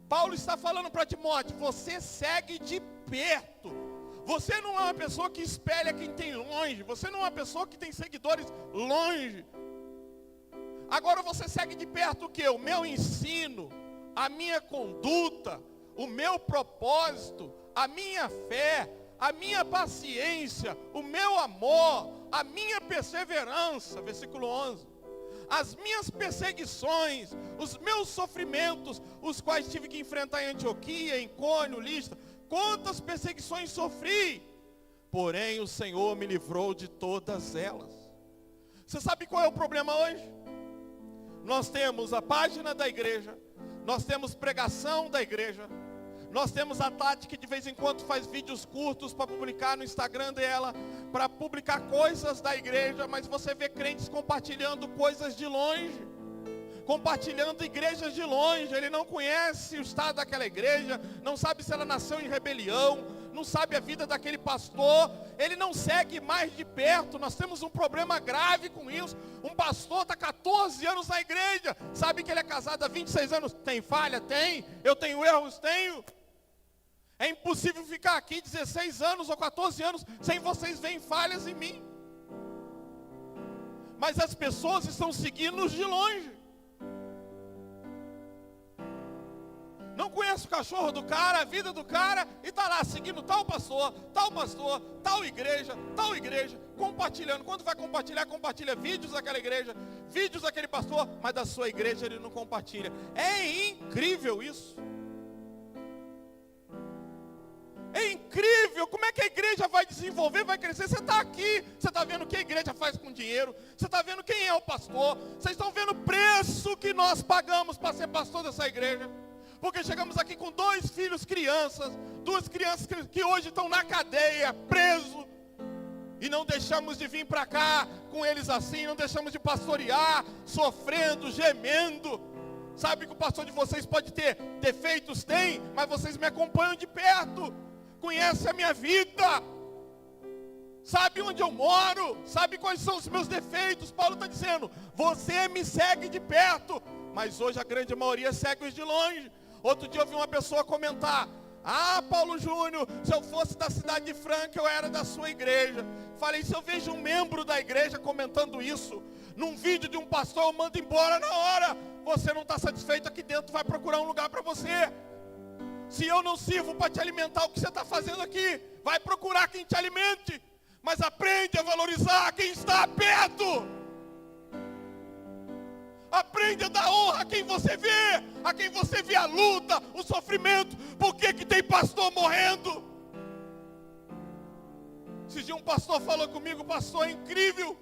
Paulo está falando para Timóteo, você segue de perto. Você não é uma pessoa que espelha quem tem longe, você não é uma pessoa que tem seguidores longe. Agora você segue de perto o que? O meu ensino, a minha conduta, o meu propósito, a minha fé, a minha paciência, o meu amor, a minha perseverança, versículo 11. As minhas perseguições, os meus sofrimentos, os quais tive que enfrentar em Antioquia, em Icônio, Listra. Quantas perseguições sofri, porém o Senhor me livrou de todas elas. Você sabe qual é o problema hoje? Nós temos a página da igreja, nós temos pregação da igreja, nós temos a Tati que de vez em quando faz vídeos curtos para publicar no Instagram dela, para publicar coisas da igreja, mas você vê crentes compartilhando coisas de longe, compartilhando igrejas de longe. Ele não conhece o estado daquela igreja, não sabe se ela nasceu em rebelião, não sabe a vida daquele pastor, ele não segue mais de perto. Nós temos um problema grave com isso. Um pastor está 14 anos na igreja, sabe que ele é casado há 26 anos, tem falha? Tem. Eu tenho erros? Tenho. É impossível ficar aqui 16 anos ou 14 anos sem vocês verem falhas em mim. Mas as pessoas estão seguindo-nos de longe. Não conhece o cachorro do cara, a vida do cara, e está lá seguindo tal pastor, tal igreja, compartilhando. Quando vai compartilhar, compartilha vídeos daquela igreja, vídeos daquele pastor, mas da sua igreja ele não compartilha. É incrível isso. É incrível, como é que a igreja vai desenvolver, vai crescer? Você está aqui, você está vendo o que a igreja faz com dinheiro, você está vendo quem é o pastor, vocês estão vendo o preço que nós pagamos para ser pastor dessa igreja. Porque chegamos aqui com 2 filhos crianças, 2 crianças que hoje estão na cadeia, presos. E não deixamos de vir para cá com eles assim, não deixamos de pastorear, sofrendo, gemendo. Sabe que o pastor de vocês pode ter defeitos? Tem, mas vocês me acompanham de perto, conhecem a minha vida, sabe onde eu moro, sabe quais são os meus defeitos. Paulo está dizendo, você me segue de perto, mas hoje a grande maioria segue-os de longe. Outro dia eu vi uma pessoa comentar, Paulo Júnior, se eu fosse da cidade de Franca, eu era da sua igreja. Falei, se eu vejo um membro da igreja comentando isso, num vídeo de um pastor, eu mando embora na hora. Você não está satisfeito aqui dentro, vai procurar um lugar para você. Se eu não sirvo para te alimentar, o que você está fazendo aqui? Vai procurar quem te alimente. Mas aprende a valorizar quem está perto. Aprende a dar honra a quem você vê a luta, o sofrimento. Por que tem pastor morrendo? Esse dia um pastor falou comigo, pastor, é incrível.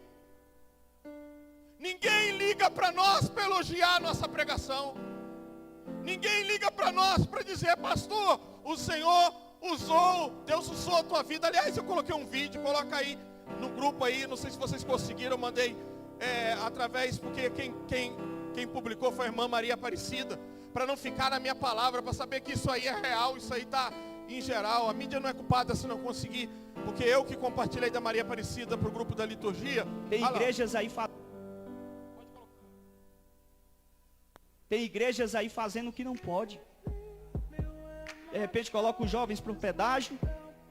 Ninguém liga para nós para elogiar a nossa pregação. Ninguém liga para nós para dizer, pastor, o Senhor Deus usou a tua vida. Aliás, eu coloquei um vídeo, coloca aí no grupo aí, não sei se vocês conseguiram, eu mandei através, porque quem publicou foi a irmã Maria Aparecida, para não ficar na minha palavra, para saber que isso aí é real, isso aí está em geral. A mídia não é culpada se não conseguir, porque eu que compartilhei da Maria Aparecida para o grupo da liturgia. Tem igrejas aí Tem igrejas aí fazendo o que não pode. De repente coloca os jovens para o pedágio.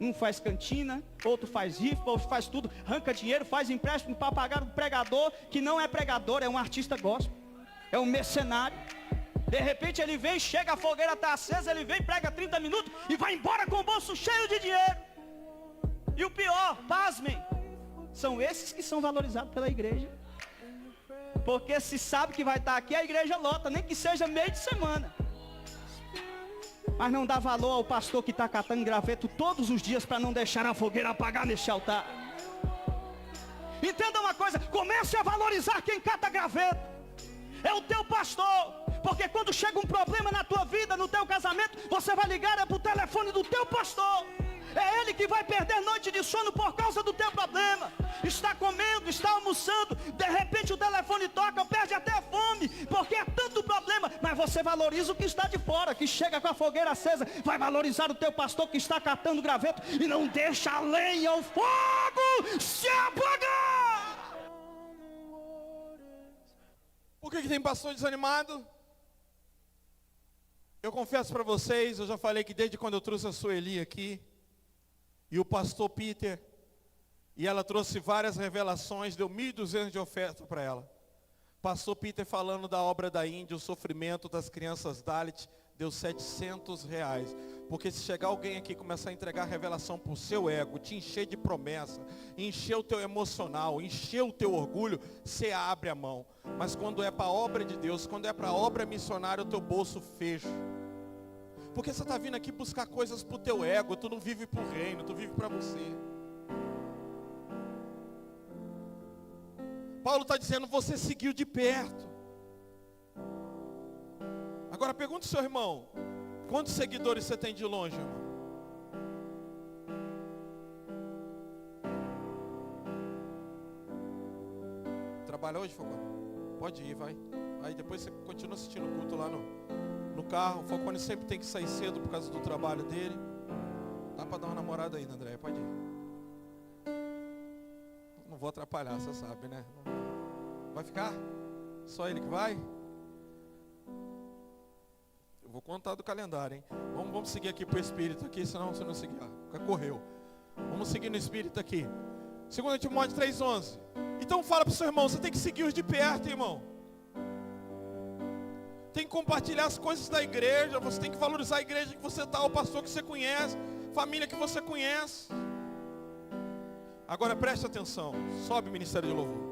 Um faz cantina, outro faz rifa, outro faz tudo. Arranca dinheiro, faz empréstimo para pagar um pregador que não é pregador, é um artista gospel. É um mercenário. De repente ele vem, chega, a fogueira está acesa, ele vem, prega 30 minutos e vai embora com o bolso cheio de dinheiro. E o pior, pasmem, são esses que são valorizados pela igreja. Porque se sabe que vai estar aqui, a igreja lota, nem que seja meio de semana. Mas não dá valor ao pastor que está catando graveto todos os dias para não deixar a fogueira apagar neste altar. Entenda uma coisa, comece a valorizar quem cata graveto. É o teu pastor. Porque quando chega um problema na tua vida, no teu casamento, você vai ligar para o telefone do teu pastor. É ele que vai perder noite de sono por causa do teu problema. Está comendo, está almoçando, de repente o telefone toca, perde até a fome, porque é tanto problema. Mas você valoriza o que está de fora, que chega com a fogueira acesa. Vai valorizar o teu pastor que está catando graveto e não deixa a lenha, o fogo se apagar. Por que tem pastor desanimado? Eu confesso para vocês, eu já falei que desde quando eu trouxe a Sueli aqui, e o pastor Peter, e ela trouxe várias revelações, deu 1.200 de oferta para ela. Pastor Peter falando da obra da Índia, o sofrimento das crianças Dalit, deu R$700. Porque se chegar alguém aqui e começar a entregar revelação para o seu ego, te encher de promessa, encher o teu emocional, encher o teu orgulho, você abre a mão. Mas quando é para a obra de Deus, quando é para a obra missionária, o teu bolso fecha. Porque você está vindo aqui buscar coisas para o teu ego, tu não vive para o reino, tu vive para você. Paulo está dizendo, você seguiu de perto. Agora pergunta ao seu irmão, quantos seguidores você tem de longe, irmão? Trabalha hoje, Falcone? Pode ir, vai. Aí depois você continua assistindo o culto lá no carro. O Falcone sempre tem que sair cedo por causa do trabalho dele. Dá para dar uma namorada aí, André, pode ir. Não vou atrapalhar, você sabe, né? Vai ficar? Só ele que vai? Eu vou contar do calendário, hein? Vamos seguir aqui pro Espírito aqui, senão você não seguir. Correu. Vamos seguir no Espírito aqui. 2 Timóteo 3,11. Então fala pro seu irmão, você tem que seguir os de perto, irmão. Tem que compartilhar as coisas da igreja. Você tem que valorizar a igreja que você está, o pastor que você conhece, família que você conhece. Agora preste atenção. Sobe o Ministério de Louvor.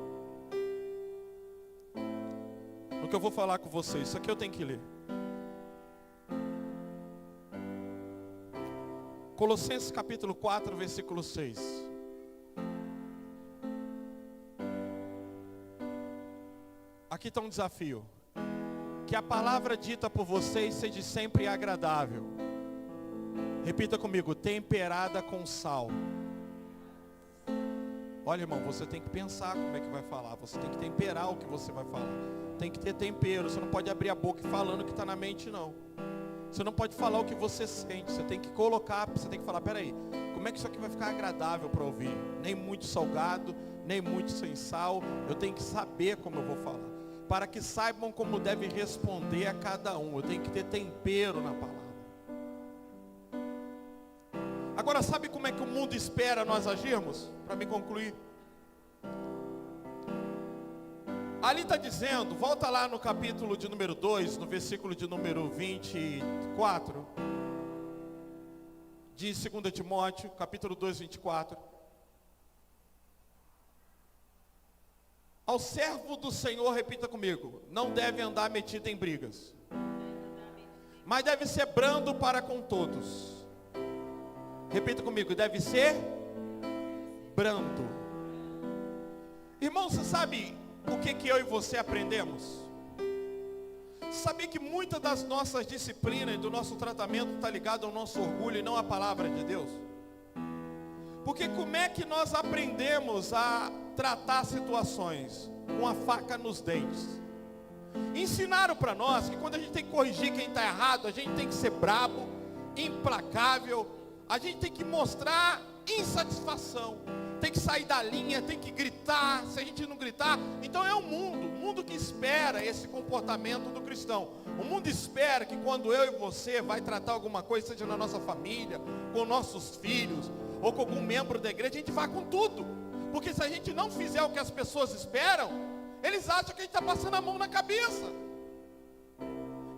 No que eu vou falar com vocês, isso aqui eu tenho que ler. Colossenses capítulo 4, versículo 6. Aqui está um desafio. Que a palavra dita por vocês seja sempre agradável. Repita comigo, temperada com sal. Olha, irmão, você tem que pensar como é que vai falar. Você tem que temperar o que você vai falar. Tem que ter tempero. Você não pode abrir a boca falando o que está na mente, não. Você não pode falar o que você sente. Você tem que colocar, você tem que falar, peraí, como é que isso aqui vai ficar agradável para ouvir? Nem muito salgado, nem muito sem sal. Eu tenho que saber como eu vou falar. Para que saibam como deve responder a cada um. Eu tenho que ter tempero na palavra. Agora, sabe como é que o mundo espera nós agirmos? Para me concluir. Ali está dizendo, volta lá no capítulo de número 2, no versículo de número 24, de 2 Timóteo, capítulo 2, 24. Ao servo do Senhor, repita comigo, não deve andar metido em brigas, mas deve ser brando para com todos. Repita comigo, deve ser brando. Irmão, você sabe o que eu e você aprendemos? Sabia que muitas das nossas disciplinas e do nosso tratamento está ligado ao nosso orgulho e não à palavra de Deus? Porque como é que nós aprendemos a tratar situações? Com a faca nos dentes. Ensinaram para nós que quando a gente tem que corrigir quem está errado, a gente tem que ser brabo, implacável, a gente tem que mostrar insatisfação, tem que sair da linha, tem que gritar. Se a gente não gritar, então é o mundo que espera esse comportamento do cristão. O mundo espera que quando eu e você vai tratar alguma coisa, seja na nossa família, com nossos filhos, ou com algum membro da igreja, a gente vai com tudo. Porque se a gente não fizer o que as pessoas esperam, eles acham que a gente está passando a mão na cabeça.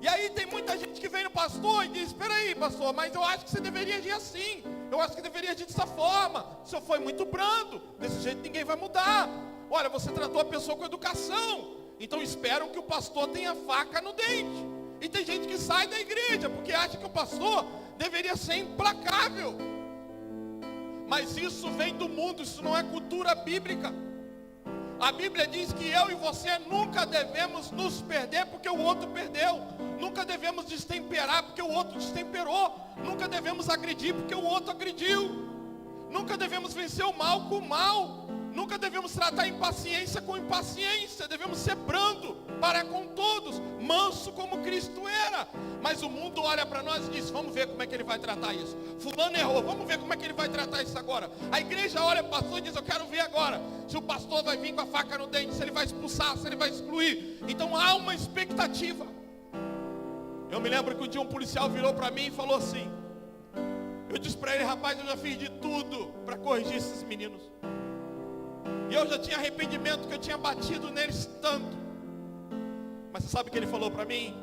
E aí tem muita gente que vem no pastor e diz, espera aí pastor, mas eu acho que você deveria agir assim, eu acho que deveria agir dessa forma, o senhor foi muito brando, desse jeito ninguém vai mudar. Olha, você tratou a pessoa com educação, então esperam que o pastor tenha faca no dente. E tem gente que sai da igreja porque acha que o pastor deveria ser implacável. Mas isso vem do mundo, isso não é cultura bíblica. A Bíblia diz que eu e você nunca devemos nos perder porque o outro perdeu. Nunca devemos destemperar porque o outro destemperou. Nunca devemos agredir porque o outro agrediu. Nunca devemos vencer o mal com o mal. Nunca devemos tratar a impaciência com impaciência. Devemos ser brando para com todos, manso como Cristo era. Mas o mundo olha para nós e diz, vamos ver como é que ele vai tratar isso. Fulano errou, vamos ver como é que ele vai tratar isso agora. A igreja olha para o pastor e diz, eu quero ver agora se o pastor vai vir com a faca no dente, se ele vai expulsar, se ele vai excluir. Então há uma expectativa. Eu me lembro que um dia um policial virou para mim e falou assim, eu disse para ele, rapaz, eu já fiz de tudo para corrigir esses meninos. E eu já tinha arrependimento que eu tinha batido neles tanto. Mas você sabe o que ele falou para mim?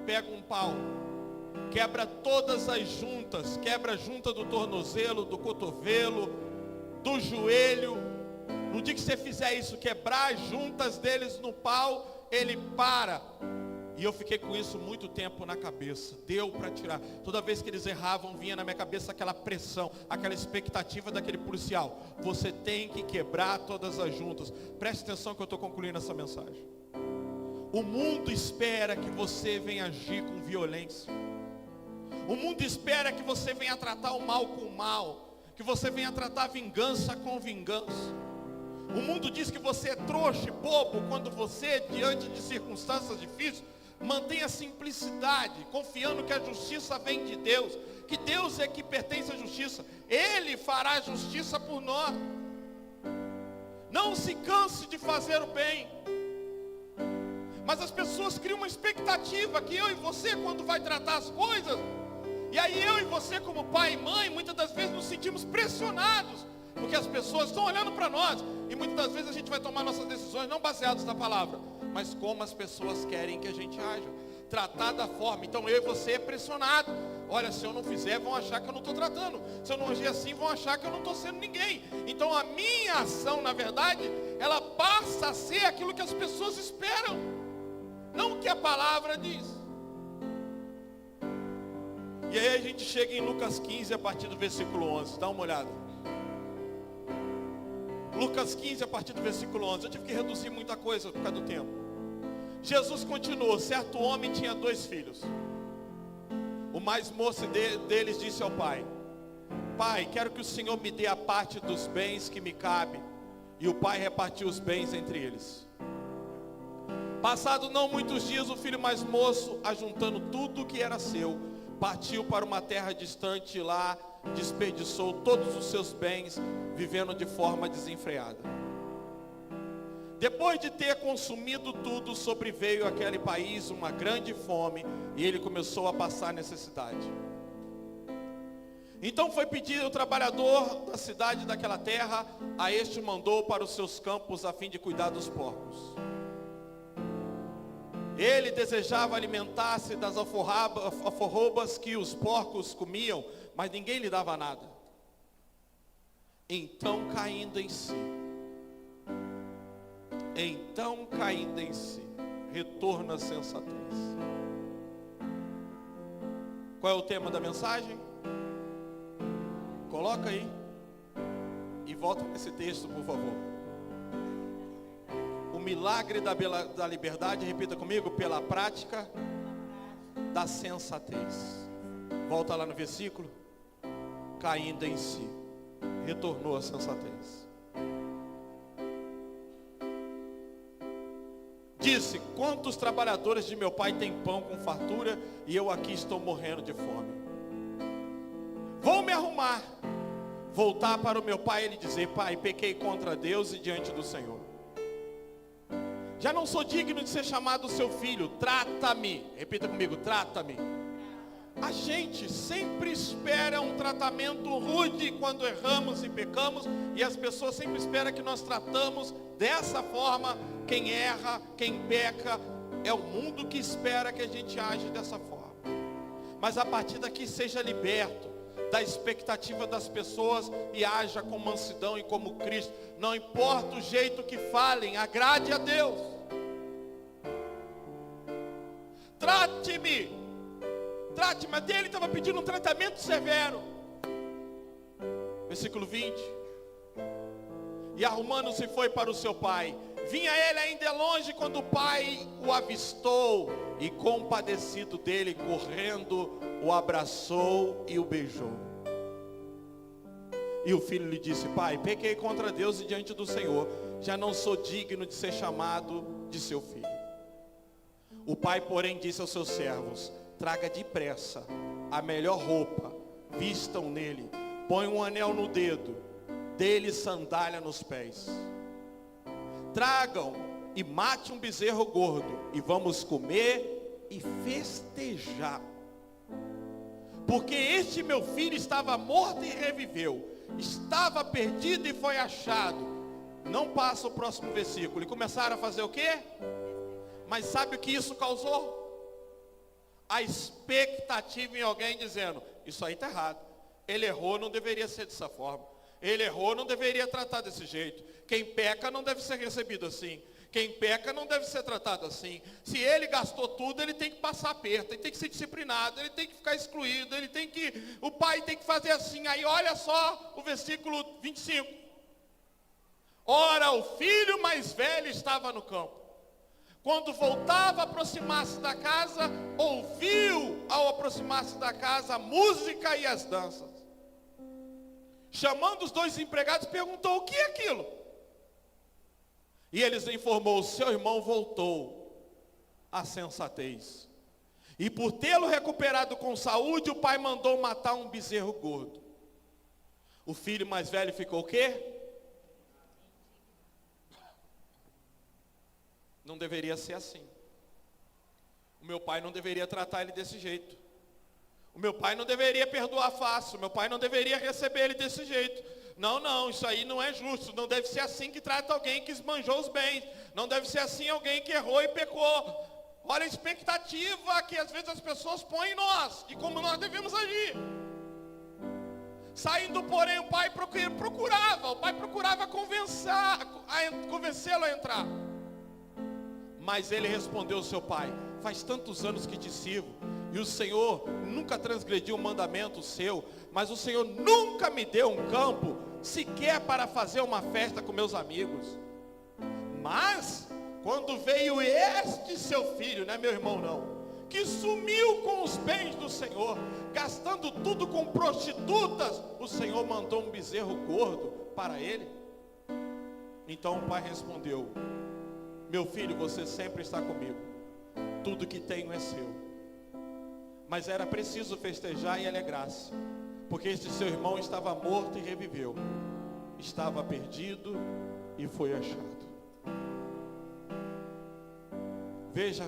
Pega um pau, quebra todas as juntas, quebra a junta do tornozelo, do cotovelo, do joelho. No dia que você fizer isso, quebrar as juntas deles no pau, ele para. E eu fiquei com isso muito tempo na cabeça. Deu para tirar. Toda vez que eles erravam, vinha na minha cabeça aquela pressão, aquela expectativa daquele policial. Você tem que quebrar todas as juntas. Preste atenção que eu estou concluindo essa mensagem. O mundo espera que você venha agir com violência. O mundo espera que você venha tratar o mal com o mal. Que você venha tratar a vingança com vingança. O mundo diz que você é trouxa e bobo quando você, diante de circunstâncias difíceis, mantém a simplicidade, confiando que a justiça vem de Deus, que Deus é que pertence à justiça. Ele fará a justiça por nós. Não se canse de fazer o bem. Mas as pessoas criam uma expectativa que eu e você, quando vai tratar as coisas, e aí eu e você como pai e mãe, muitas das vezes nos sentimos pressionados, porque as pessoas estão olhando para nós, e muitas das vezes a gente vai tomar nossas decisões não baseadas na palavra, mas como as pessoas querem que a gente haja, tratar da forma. Então eu e você é pressionado. Olha, se eu não fizer, vão achar que eu não estou tratando. Se eu não agir assim, vão achar que eu não estou sendo ninguém. Então a minha ação, na verdade, ela passa a ser aquilo que as pessoas esperam, não o que a palavra diz. E aí a gente chega em Lucas 15, a partir do versículo 11. Dá uma olhada. Lucas 15, a partir do versículo 11. Eu tive que reduzir muita coisa por causa do tempo. Jesus continuou. Certo homem tinha 2 filhos. O mais moço deles disse ao pai: Pai, quero que o Senhor me dê a parte dos bens que me cabe. E o pai repartiu os bens entre eles. Passado não muitos dias, o filho mais moço, ajuntando tudo o que era seu, partiu para uma terra distante e lá desperdiçou todos os seus bens, vivendo de forma desenfreada. Depois de ter consumido tudo, sobreveio àquele país uma grande fome e ele começou a passar necessidade. Então foi pedido o trabalhador da cidade daquela terra, a este mandou para os seus campos a fim de cuidar dos porcos. Ele desejava alimentar-se das alforrobas que os porcos comiam, mas ninguém lhe dava nada. Então caindo em si, retorna à sensatez. Qual é o tema da mensagem? Coloca aí. E volta para esse texto, por favor. O milagre da liberdade, repita comigo, pela prática da sensatez. Volta lá no versículo. Caindo em si, retornou à sensatez. Disse: quantos trabalhadores de meu pai têm pão com fartura e eu aqui estou morrendo de fome. Vou me arrumar, voltar para o meu pai e lhe dizer: pai, pequei contra Deus e diante do Senhor. Já não sou digno de ser chamado seu filho, trata-me. Repita comigo, trata-me. A gente sempre espera um tratamento rude quando erramos e pecamos, e as pessoas sempre esperam que nós tratamos dessa forma quem erra, quem peca. É o mundo que espera que a gente age dessa forma. Mas a partir daqui seja liberto da expectativa das pessoas e haja com mansidão e como Cristo. Não importa o jeito que falem, agrade a Deus. Trate-me. Mas dele estava pedindo um tratamento severo. Versículo 20. E arrumando-se foi para o seu pai. Vinha ele ainda de longe quando o pai o avistou. E compadecido dele, correndo, o abraçou e o beijou. E o filho lhe disse: pai, pequei contra Deus e diante do Senhor. Já não sou digno de ser chamado de seu filho. O pai, porém, disse aos seus servos: traga depressa a melhor roupa, vistam nele, põe um anel no dedo, dê-lhe sandália nos pés. Tragam e mate um bezerro gordo, e vamos comer e festejar. Porque este meu filho estava morto e reviveu, estava perdido e foi achado. Não passa o próximo versículo. E começaram a fazer o quê? Mas sabe o que isso causou? A expectativa em alguém dizendo: isso aí está errado. Ele errou, não deveria ser dessa forma. Ele errou, não deveria tratar desse jeito. Quem peca não deve ser recebido assim. Quem peca não deve ser tratado assim. Se ele gastou tudo, ele tem que passar aperto, ele tem que ser disciplinado, ele tem que ficar excluído, o pai tem que fazer assim. Aí olha só o versículo 25. Ora, o filho mais velho estava no campo. Quando voltava a aproximar-se da casa, ouviu ao aproximar-se da casa a música e as danças. Chamando os dois empregados, perguntou: o que é aquilo? E eles informou: seu irmão voltou à sensatez. E por tê-lo recuperado com saúde, o pai mandou matar um bezerro gordo. O filho mais velho ficou o quê? Não deveria ser assim. O meu pai não deveria tratar ele desse jeito. O meu pai não deveria perdoar fácil. O meu pai não deveria receber ele desse jeito. Não, isso aí não é justo. Não deve ser assim que trata alguém que esbanjou os bens. Não deve ser assim alguém que errou e pecou. Olha a expectativa que às vezes as pessoas põem em nós, de como nós devemos agir. Saindo, porém, o pai procurava convencê-lo a entrar. Mas ele respondeu ao seu pai: faz tantos anos que te sirvo, e o Senhor nunca transgrediu um mandamento seu, mas o Senhor nunca me deu um campo, sequer para fazer uma festa com meus amigos. Mas, quando veio este seu filho, não é meu irmão não, que sumiu com os bens do Senhor, gastando tudo com prostitutas, o Senhor mandou um bezerro gordo para ele. Então o pai respondeu: meu filho, você sempre está comigo, tudo que tenho é seu. Mas era preciso festejar e alegrar-se, porque este seu irmão estava morto e reviveu, estava perdido e foi achado. Veja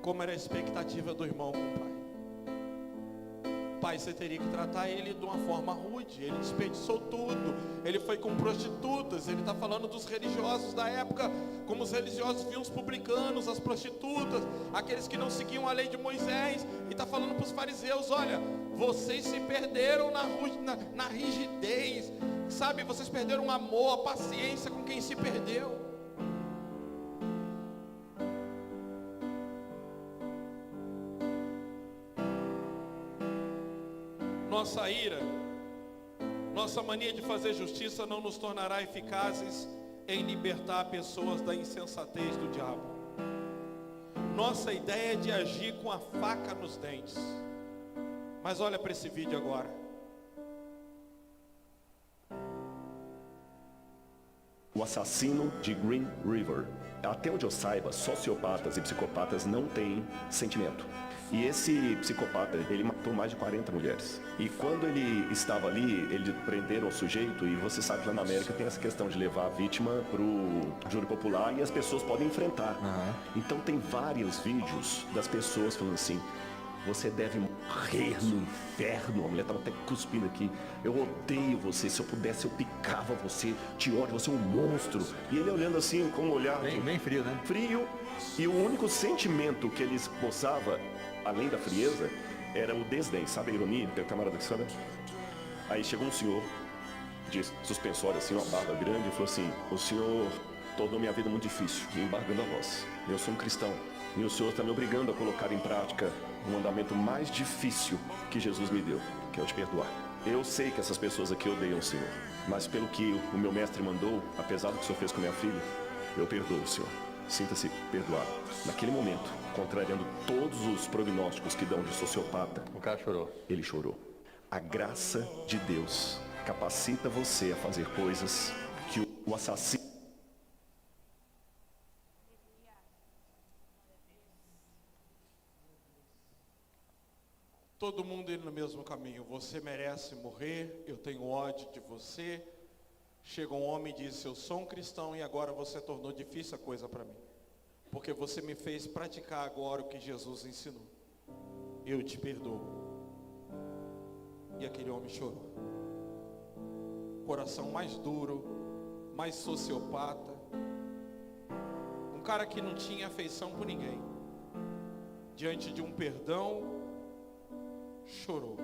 como era a expectativa do irmão com o pai. Pai, você teria que tratar ele de uma forma rude. Ele desperdiçou tudo. Ele foi com prostitutas. Ele está falando dos religiosos da época, como os religiosos viam os publicanos, as prostitutas, aqueles que não seguiam a lei de Moisés. E está falando para os fariseus: olha, vocês se perderam na rigidez, sabe? Vocês perderam o amor, a paciência com quem se perdeu. Nossa ira, nossa mania de fazer justiça não nos tornará eficazes em libertar pessoas da insensatez do diabo. Nossa ideia é de agir com a faca nos dentes. Mas olha para esse vídeo agora. O assassino de Green River. Até onde eu saiba, sociopatas e psicopatas não têm sentimento. E esse psicopata, ele matou mais de 40 mulheres. E quando ele estava ali, eles prenderam o sujeito. E você sabe que lá na América tem essa questão de levar a vítima pro júri popular e as pessoas podem enfrentar. Então tem vários vídeos das pessoas falando assim: você deve morrer no inferno. A mulher estava até cuspindo aqui. Eu odeio você. Se eu pudesse, eu picava você. Te ódio, você é um monstro. E ele olhando assim, com um olhar bem frio, né? Frio. E o único sentimento que ele esboçava, além da frieza, era o desdém. Sabe a ironia? Tem um camarada que sabe. Aí chegou um senhor de suspensório, assim, uma barba grande, e falou assim: o senhor tornou minha vida muito difícil, me embargando a voz. Eu sou um cristão. E o Senhor está me obrigando a colocar em prática o mandamento mais difícil que Jesus me deu, que é o de perdoar. Eu sei que essas pessoas aqui odeiam o Senhor, mas pelo que o meu mestre mandou, apesar do que o Senhor fez com minha filha, eu perdoo o Senhor. Sinta-se perdoado. Naquele momento, contrariando todos os prognósticos que dão de sociopata, O cara chorou. ele chorou. A graça de Deus capacita você a fazer coisas que o assassino... Todo mundo indo no mesmo caminho. Você merece morrer, eu tenho ódio de você. Chega um homem e diz: eu sou um cristão e agora você tornou difícil a coisa para mim, porque você me fez praticar agora o que Jesus ensinou. Eu te perdoo. E aquele homem chorou. Coração mais duro, mais sociopata, um cara que não tinha afeição por ninguém, diante de um perdão, chorou.